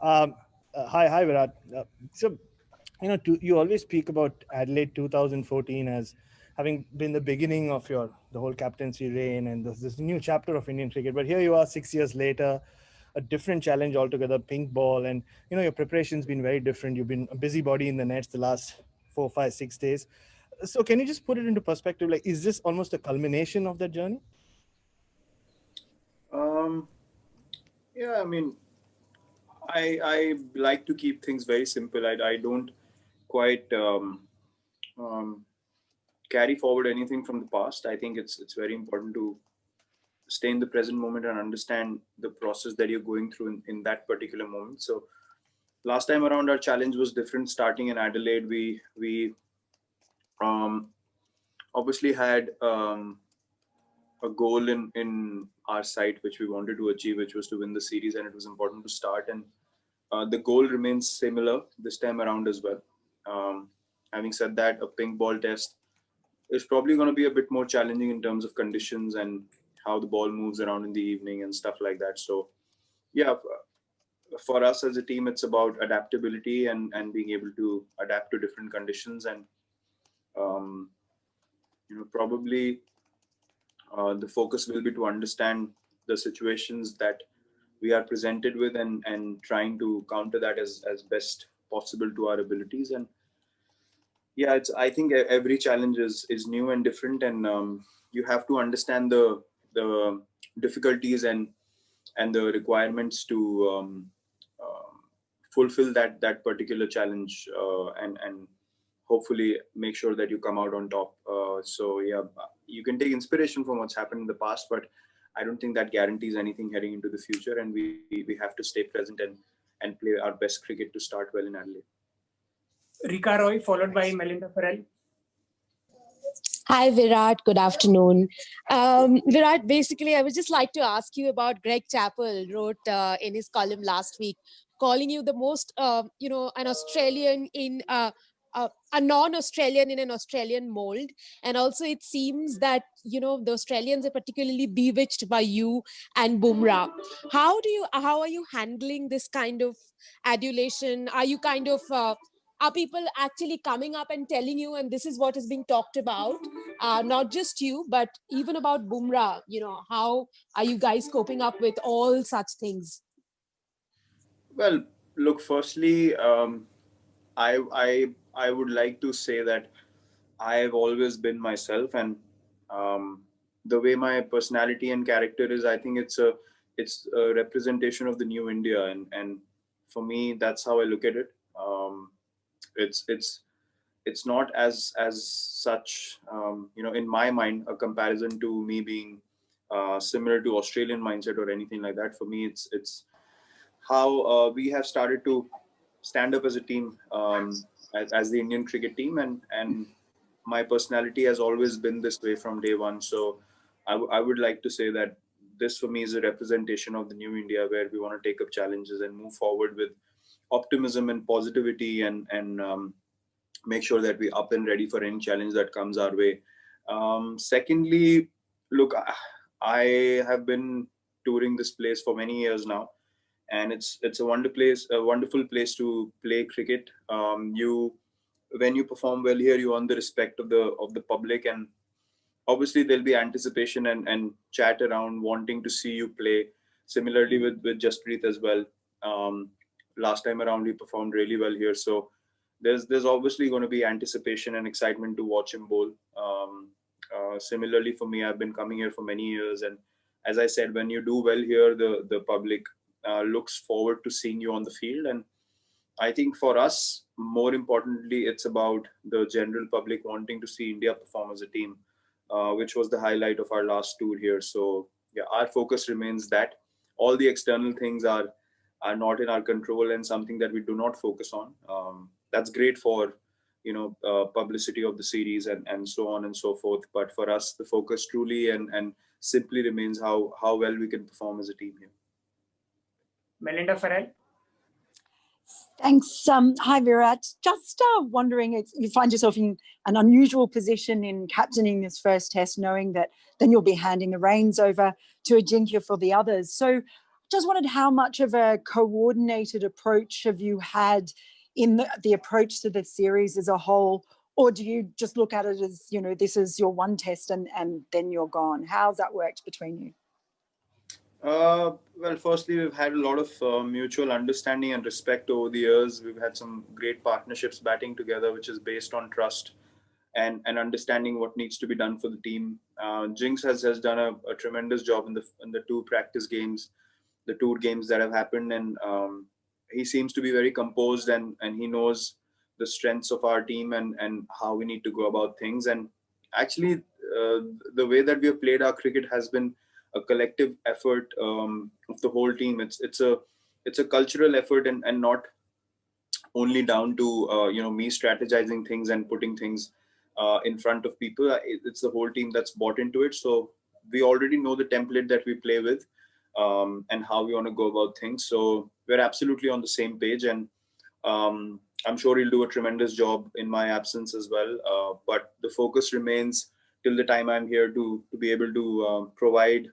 Um, hi, Virat. You always speak about Adelaide 2014 as having been the beginning of the whole captaincy reign and this new chapter of Indian cricket. But here you are 6 years later, a different challenge altogether, pink ball, and your preparation's been very different. You've been a busybody in the nets the last 4, 5, 6 days. So can you just put it into perspective? Like, is this almost a culmination of that journey? Um, yeah, I mean, I like to keep things very simple. I don't quite um, carry forward anything from the past. I think it's very important to stay in the present moment and understand the process that you're going through in that particular moment. So last time around, our challenge was different. Starting in Adelaide, we um, obviously had a goal in our sight which we wanted to achieve, which was to win the series, and it was important to start. And the goal remains similar this time around as well. Um, Having said that, a pink ball test is probably going to be a bit more challenging in terms of conditions and how the ball moves around in the evening and stuff like that. So, yeah, for us as a team, it's about adaptability and being able to adapt to different conditions. And um, probably the focus will be to understand the situations that we are presented with, and trying to counter that as best possible to our abilities. And yeah, it's I think every challenge is new and different, and you have to understand the difficulties and the requirements to um, fulfill that particular challenge, and hopefully make sure that you come out on top. So yeah, you can take inspiration from what's happened in the past, but I don't think that guarantees anything heading into the future. And we have to stay present and play our best cricket to start well in Adelaide. Rika Roy, followed by Melinda Farrell. Hi, Virat. Good afternoon. Virat, basically, I would just like to ask you about Greg Chappell wrote in his column last week, calling you the most, an Australian in a non-Australian in an Australian mold. And also it seems that, the Australians are particularly bewitched by you and Bumrah. How are you handling this kind of adulation? Are you kind of... are people actually coming up and telling you, and this is what is being talked about, not just you, but even about Bumrah? How are you guys coping up with all such things? Well, look, firstly, I would like to say that I've always been myself, and um, the way my personality and character is, I think it's a representation of the new India, and for me, that's how I look at it. It's it's not as such, in my mind, a comparison to me being similar to Australian mindset or anything like that. For me, it's how we have started to stand up as a team, as the Indian cricket team, and my personality has always been this way from day one. So I would like to say that this for me is a representation of the new India, where we want to take up challenges and move forward with optimism and positivity, and make sure that we're up and ready for any challenge that comes our way. Secondly, look, I have been touring this place for many years now, and it's a wonderful place to play cricket. You When you perform well here, you earn the respect of the public, and obviously there'll be anticipation and chat around wanting to see you play. Similarly with Jasprit as well. Um, Last time around he performed really well here, so there's obviously going to be anticipation and excitement to watch him bowl. Similarly for me, I've been coming here for many years, and as I said, when you do well here, the public looks forward to seeing you on the field. And I think for us, more importantly, it's about the general public wanting to see India perform as a team, which was the highlight of our last tour here. So yeah, our focus remains that. All the external things are not in our control and something that we do not focus on. That's great for publicity of the series and so on and so forth. But for us, the focus truly and simply remains how well we can perform as a team here. Melinda Farrell. Thanks. Hi, Virat. Just wondering if you find yourself in an unusual position in captaining this first test, knowing that then you'll be handing the reins over to Ajinkya for the others. So just wondered how much of a coordinated approach have you had in the approach to the series as a whole, or do you just look at it as, this is your one test and then you're gone? How's that worked between you? Well, firstly, we've had a lot of mutual understanding and respect over the years. We've had some great partnerships batting together, which is based on trust and understanding what needs to be done for the team. Jinx has done a tremendous job in the two practice games, the tour games that have happened, and he seems to be very composed, and he knows the strengths of our team and how we need to go about things. And actually, the way that we have played our cricket has been a collective effort of the whole team. It's a cultural effort, and not only down to me strategizing things and putting things in front of people. It's the whole team that's bought into it. So we already know the template that we play with, and how we want to go about things. So we're absolutely on the same page, and I'm sure he'll do a tremendous job in my absence as well. But the focus remains till the time I'm here to be able to provide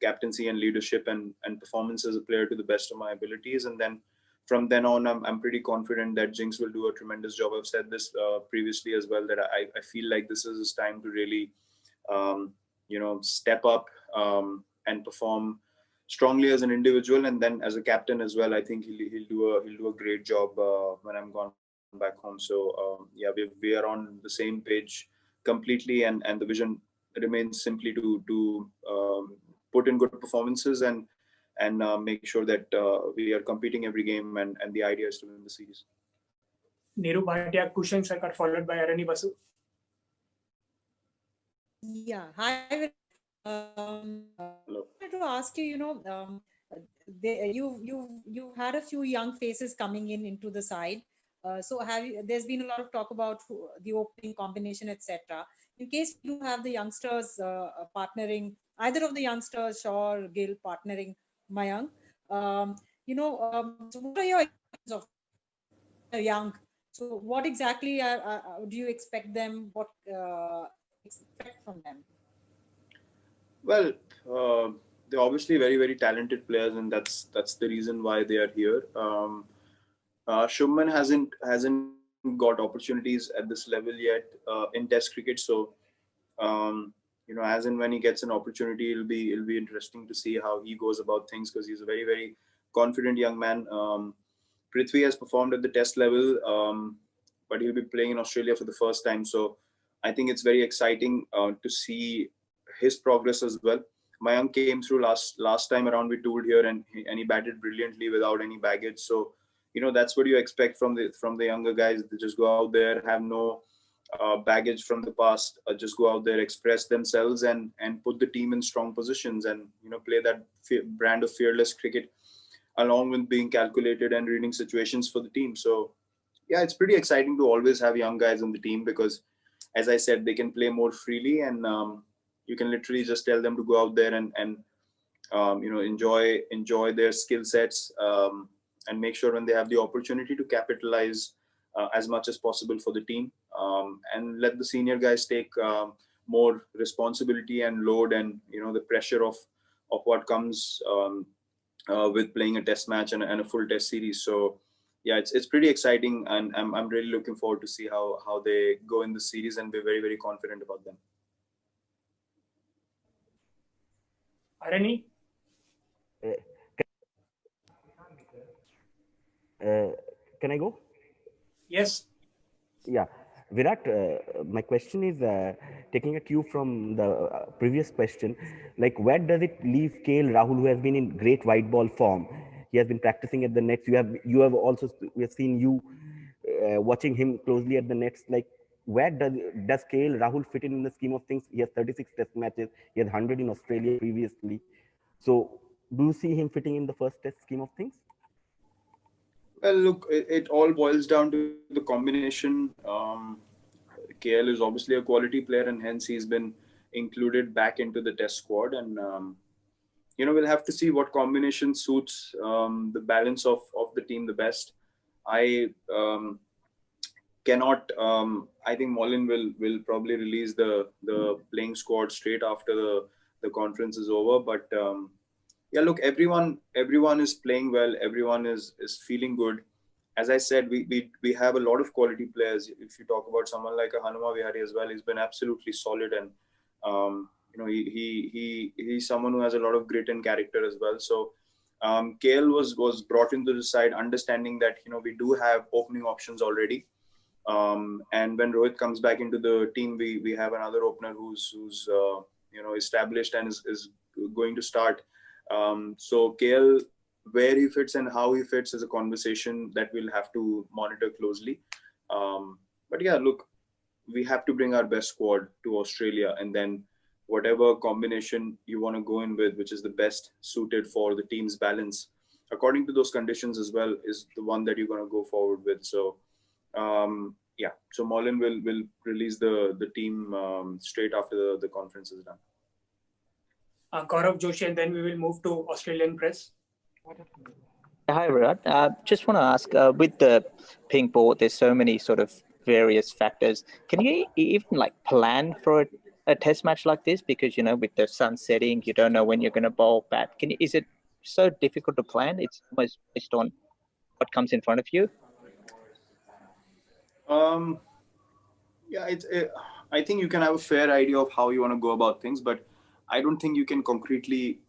captaincy and leadership and performance as a player to the best of my abilities. And then from then on, I'm pretty confident that Jinx will do a tremendous job. I've said this previously as well, that I feel like this is his time to really step up and perform strongly as an individual, and then as a captain as well. I think he'll do a great job when I'm gone back home. So we are on the same page completely, and the vision remains simply to put in good performances and make sure that we are competing every game, and the idea is to win the series. Neeru Bhatia, Kushan Sarkar, followed by Arani Basu. Yeah, hi. Hello. I wanted to ask you, you had a few young faces coming into the side. So there's been a lot of talk about the opening combination, etc. In case you have the youngsters partnering, either of the youngsters, Shaw or Gill partnering Mayank, so what are your expectations of young? So what exactly do you expect them? What expect from them? Well, they're obviously very, very talented players, and that's the reason why they are here. Shubman hasn't got opportunities at this level yet in Test cricket. So, as and when he gets an opportunity, it'll be interesting to see how he goes about things, because he's a very, very confident young man. Prithvi has performed at the Test level, but he'll be playing in Australia for the first time. So, I think it's very exciting to see his progress as well. Mayank came through last time around. We toured here, and he batted brilliantly without any baggage. So, that's what you expect from the younger guys. They just go out there, have no baggage from the past, just go out there, express themselves, and put the team in strong positions, and play that brand of fearless cricket, along with being calculated and reading situations for the team. So yeah, it's pretty exciting to always have young guys on the team, because as I said, they can play more freely, and you can literally just tell them to go out there and enjoy their skill sets, and make sure when they have the opportunity to capitalize as much as possible for the team, and let the senior guys take more responsibility and load, and the pressure of what comes with playing a test match and a full test series. So yeah, it's pretty exciting, and I'm really looking forward to see how they go in the series, and be very, very confident about them. Arani? Can I go? Yes. Yeah. Virat, my question is taking a cue from the previous question, like where does it leave KL Rahul, who has been in great white ball form? He has been practicing at the nets. We have seen you watching him closely at the nets. Like where does KL Rahul fit in the scheme of things? He has 36 test matches. He has 100 in Australia previously. So do you see him fitting in the first test scheme of things? Well, look, it all boils down to the combination. KL is obviously a quality player, and hence he's been included back into the test squad. And we'll have to see what combination suits the balance of the team the best. I cannot. I think Mollin will probably release the playing squad straight after the conference is over. But yeah, look, everyone is playing well. Everyone is feeling good. As I said, we have a lot of quality players. If you talk about someone like a Hanuma Vihari as well, he's been absolutely solid, and he's someone who has a lot of grit and character as well. So KL was brought into the side, understanding that we do have opening options already. And when Rohit comes back into the team, we have another opener who's established and is going to start. So KL, where he fits and how he fits is a conversation that we'll have to monitor closely. But yeah, look, we have to bring our best squad to Australia, and then whatever combination you want to go in with, which is the best suited for the team's balance, according to those conditions as well, is the one that you're going to go forward with. So yeah, so Molin will release the team straight after the conference is done. Gaurav Joshi, and then we will move to Australian press. Hi, Virat. Just want to ask, with the pink ball, there's so many sort of various factors. Can you even plan for a test match like this? Because, with the sun setting, you don't know when you're going to bowl bat. Is it so difficult to plan? It's almost based on what comes in front of you? Yeah, I think you can have a fair idea of how you want to go about things, but I don't think you can concretely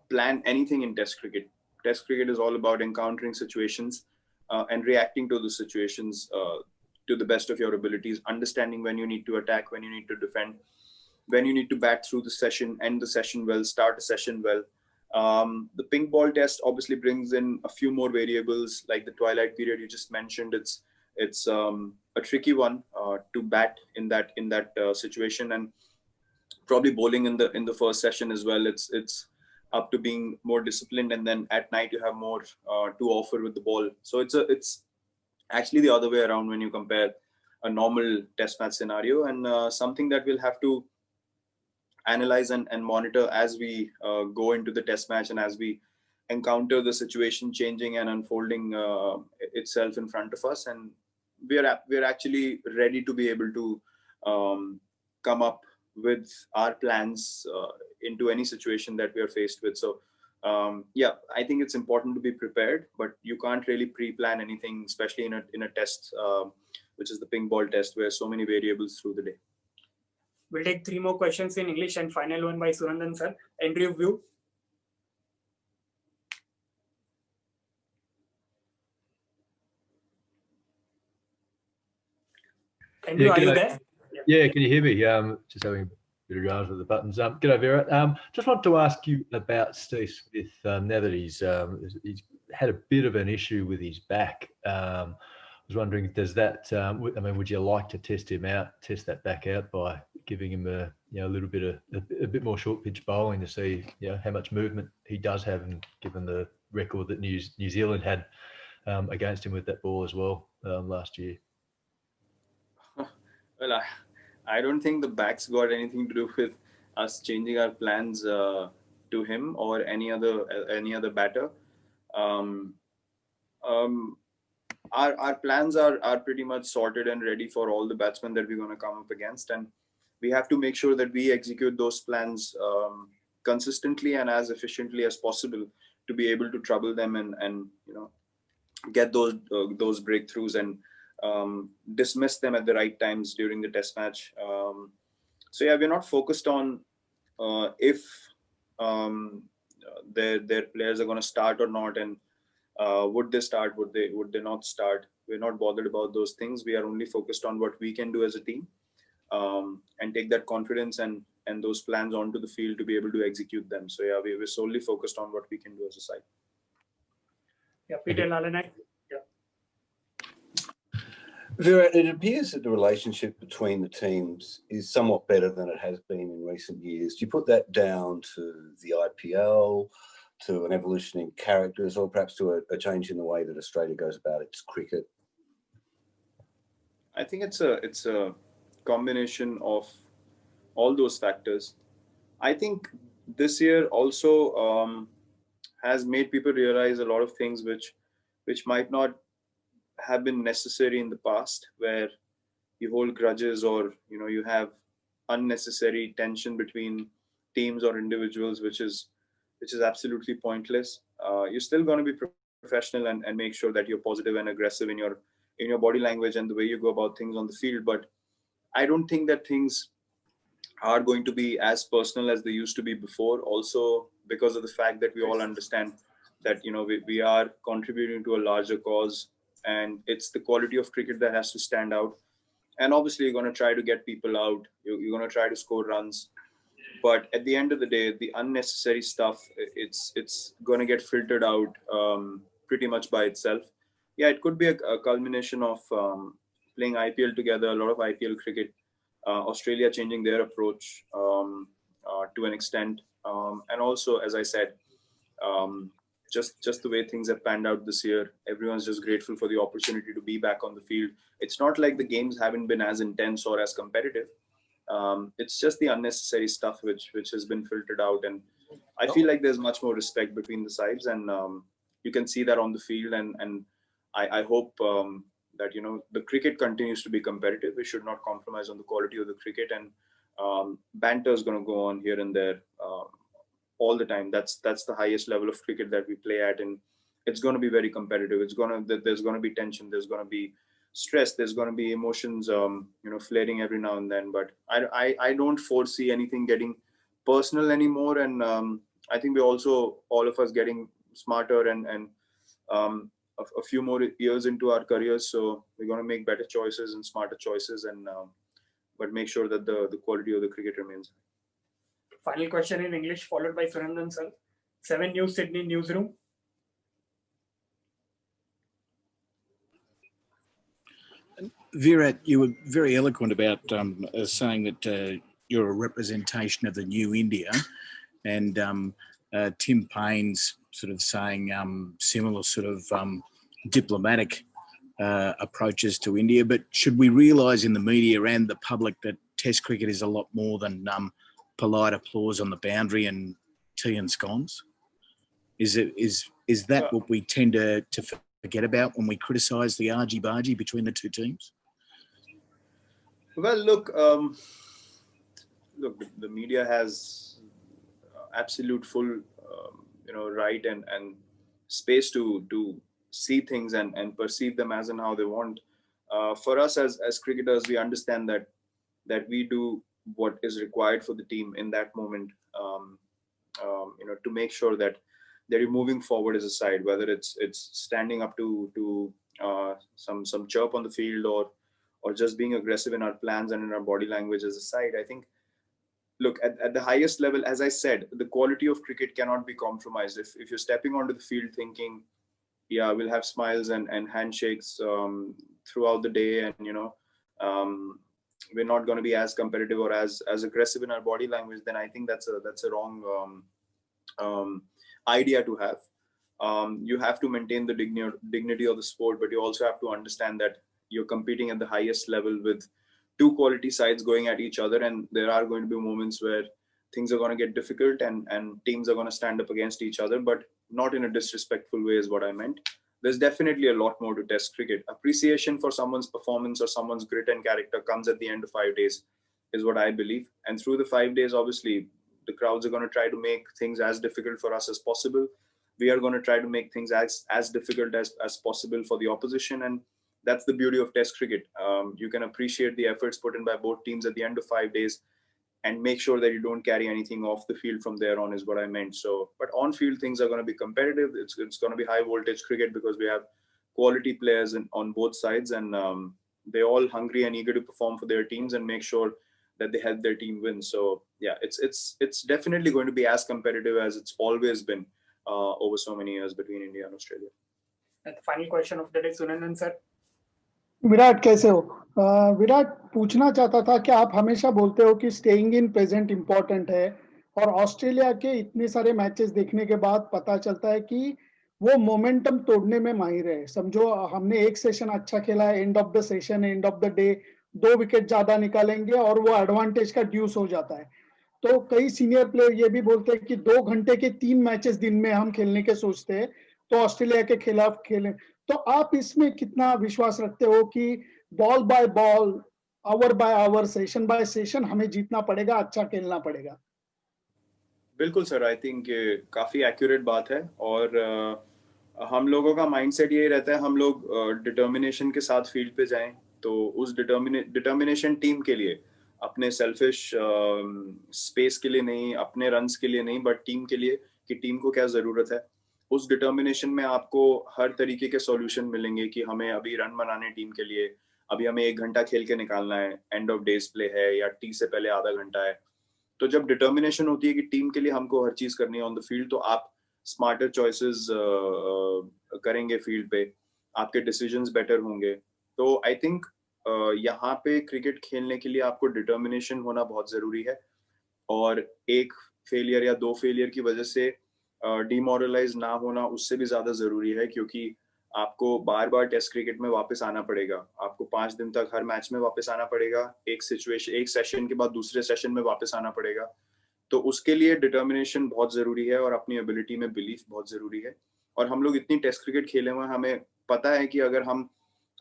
plan anything in Test cricket. Test cricket is all about encountering situations and reacting to the situations to the best of your abilities, understanding when you need to attack, when you need to defend, when you need to bat through the session, end the session well, start a session well. The pink ball test obviously brings in a few more variables, like the twilight period you just mentioned. It's a tricky one to bat in that situation, and probably bowling in the first session as well. It's up to being more disciplined, and then at night you have more to offer with the ball. So it's actually the other way around when you compare a normal test match scenario, and something that we'll have to analyze and monitor as we go into the test match, and as we encounter the situation changing and unfolding itself in front of us. And we're actually ready to be able to come up with our plans into any situation that we are faced with. So yeah, I think it's important to be prepared, but you can't really pre-plan anything, especially in a test, which is the pink ball test, where so many variables through the day. We'll take 3 more questions in English and final one by Sunandan sir. Entry of view. Andrew, are you there? Yeah, can you hear me? Just having a bit of dramas with the buttons. G'day, Virat. Just want to ask you about Steve Smith. Now that he's had a bit of an issue with his back, I was wondering, does that? Would you like to test that back out by giving him a little bit a bit more short pitch bowling to see how much movement he does have, and given the record that New Zealand had against him with that ball as well last year. Well, I don't think the back's got anything to do with us changing our plans to him or any other batter. Our plans are pretty much sorted and ready for all the batsmen that we're going to come up against, and we have to make sure that we execute those plans consistently and as efficiently as possible to be able to trouble them and get those breakthroughs and dismiss them at the right times during the test match. So yeah, we're not focused on if their players are going to start or not, and would they start, would they not start. We're not bothered about those things. We are only focused on what we can do as a team, and take that confidence and those plans onto the field to be able to execute them. So yeah, we're solely focused on what we can do as a side. Yeah, Peter Lalanak. Virat, it appears that the relationship between the teams is somewhat better than it has been in recent years. Do you put that down to the IPL, to an evolution in characters, or perhaps to a change in the way that Australia goes about its cricket? I think it's a combination of all those factors. I think this year also has made people realize a lot of things which might not have been necessary in the past, where you hold grudges or you have unnecessary tension between teams or individuals, which is which is absolutely pointless. You're still going to be professional and make sure that you're positive and aggressive in your body language and the way you go about things on the field. But I don't think that things are going to be as personal as they used to be before. Also, because of the fact that we all understand that we are contributing to a larger cause, and it's the quality of cricket that has to stand out. And obviously, you're going to try to get people out. You're going to try to score runs. But at the end of the day, the unnecessary stuff, it's going to get filtered out pretty much by itself. Yeah, it could be a culmination of playing IPL together, a lot of IPL cricket, Australia changing their approach to an extent, and also, as I said, um, just the way things have panned out this year, everyone's just grateful for the opportunity to be back on the field. It's not like the games haven't been as intense or as competitive. It's just the unnecessary stuff which has been filtered out, and I feel like there's much more respect between the sides, and you can see that on the field. And I hope that the cricket continues to be competitive. We should not compromise on the quality of the cricket, and banter is going to go on here and there all the time. That's the highest level of cricket that we play at, and it's going to be very competitive. There's going to be tension. There's going to be stress. There's going to be emotions, flaring every now and then. But I don't foresee anything getting personal anymore. And I think we're also, all of us, getting smarter and a few more years into our careers. So we're going to make better choices and smarter choices, and but make sure that the quality of the cricket remains. Final question in English, followed by Sunandan sir. 7 News Sydney newsroom. Virat, you were very eloquent about saying that you're a representation of the new India, and Tim Paine's sort of saying similar sort of diplomatic approaches to India. But should we realise in the media and the public that Test cricket is a lot more than polite applause on the boundary and tea and scones? Is that what we tend to forget about when we criticise the argy-bargy between the two teams? Well, look, the media has absolute full, right and space to see things and perceive them as and how they want. For us as cricketers, we understand that we do what is required for the team in that moment, to make sure that they're moving forward as a side, whether it's standing up to some chirp on the field, or just being aggressive in our plans and in our body language as a side. I think, look, at the highest level, as I said, the quality of cricket cannot be compromised. If you're stepping onto the field thinking, yeah, we'll have smiles and handshakes throughout the day, and we're not going to be as competitive or as aggressive in our body language, then I think that's a wrong idea to have. You have to maintain the dignity of the sport, but you also have to understand that you're competing at the highest level with two quality sides going at each other, and there are going to be moments where things are going to get difficult and teams are going to stand up against each other, but not in a disrespectful way is what I meant. There's definitely a lot more to Test cricket. Appreciation for someone's performance or someone's grit and character comes at the end of 5 days, is what I believe. And through the 5 days, obviously, the crowds are going to try to make things as difficult for us as possible. We are going to try to make things as difficult as possible for the opposition. And that's the beauty of Test cricket. You can appreciate the efforts put in by both teams at the end of 5 days and make sure that you don't carry anything off the field from there on, is what I meant. So, but on field, things are going to be competitive. It's going to be high voltage cricket because we have quality players on both sides, and they're all hungry and eager to perform for their teams and make sure that they help their team win. So yeah, it's definitely going to be as competitive as it's always been over so many years between India and Australia. And the final question of the day, Sunandan sir. Virat कैसे हो? विराट पूछना चाहता था कि आप हमेशा बोलते हो कि स्टेइंग इन प्रेजेंट इम्पोर्टेंट है, और ऑस्ट्रेलिया के इतने सारे मैचेस देखने के बाद पता चलता है कि वो मोमेंटम तोड़ने में माहिर है. समझो हमने एक सेशन अच्छा खेला, end of the session, end of the day 2 wicket ज्यादा निकालेंगे और वो एडवांटेज का ड्यूस हो जाता है. तो कई सीनियर प्लेयर ये भी बोलते हैं कि 2 घंटे के 3 मैचेस दिन में हम खेलने के सोचते हैं, तो ऑस्ट्रेलिया के खिलाफ खेलें. तो आप इसमें कितना विश्वास रखते हो कि ball by ball, hour by hour, session by session हमें जीतना पड़ेगा, अच्छा खेलना पड़ेगा? बिल्कुल सर, आई थिंक काफी एक्यूरेट बात है। और हम लोगों का माइंडसेट यही रहता है, हम लोग डिटर्मिनेशन के साथ फील्ड पे जाएं, तो उस डिटर्मिनेशन टीम के लिए, अपने सेल्फिश स्पेस के लिए नहीं, अपने रन्स के लिए नहीं, बट टीम के लिए, कि टीम को क्या जरूरत है। उस डिटर्मिनेशन में आपको हर तरीके के सॉल्यूशन मिलेंगे कि हमें अभी रन बनाने टीम के लिए, अभी हमें 1 घंटा खेल के निकालना है, एंड ऑफ डेज प्ले है, या टी से पहले आधा घंटा है। तो जब डिटर्मिनेशन होती है कि टीम के लिए हमको हर चीज करनी है ऑन द फील्ड, तो आप स्मार्टर चॉइसेस करेंगे फील्ड पे, आपके डिसीजंस बेटर होंगे। तो आई थिंक यहाँ पे क्रिकेट खेलने के लिए आपको डिटर्मिनेशन होना बहुत जरूरी है। और एक फेलियर या 2 फेलियर की वजह से डिमोरलाइज ना होना उससे भी ज्यादा जरूरी है, क्योंकि आपको बार बार टेस्ट क्रिकेट में वापस आना पड़ेगा, आपको 5 दिन तक हर मैच में वापस आना पड़ेगा, एक सिचुएशन, एक सेशन के बाद दूसरे सेशन में वापस आना पड़ेगा। तो उसके लिए डिटर्मिनेशन बहुत जरूरी है, और अपनी एबिलिटी में बिलीफ बहुत जरूरी है। और हम लोग इतनी टेस्ट क्रिकेट खेले हुए हैं, हमें पता है कि अगर हम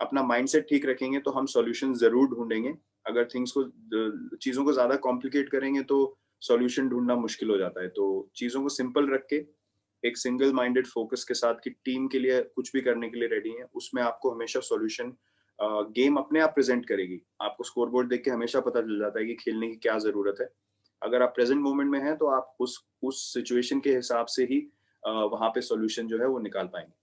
अपना माइंडसेट ठीक रखेंगे तो हम सॉल्यूशन जरूर ढूंढेंगे। अगर चीजों को ज्यादा कॉम्प्लिकेट करेंगे तो सॉल्यूशन ढूंढना मुश्किल हो जाता है। तो चीजों को सिंपल रख के, एक सिंगल माइंडेड फोकस के साथ कि टीम के लिए कुछ भी करने के लिए रेडी है, उसमें आपको हमेशा सॉल्यूशन, गेम अपने आप प्रेजेंट करेगी। आपको स्कोरबोर्ड देख के हमेशा पता चल जाता है कि खेलने की क्या जरूरत है। अगर आप प्रेजेंट मोमेंट में हैं तो आप उस सिचुएशन के हिसाब से ही वहां पे सॉल्यूशन जो है वो निकाल पाएंगे।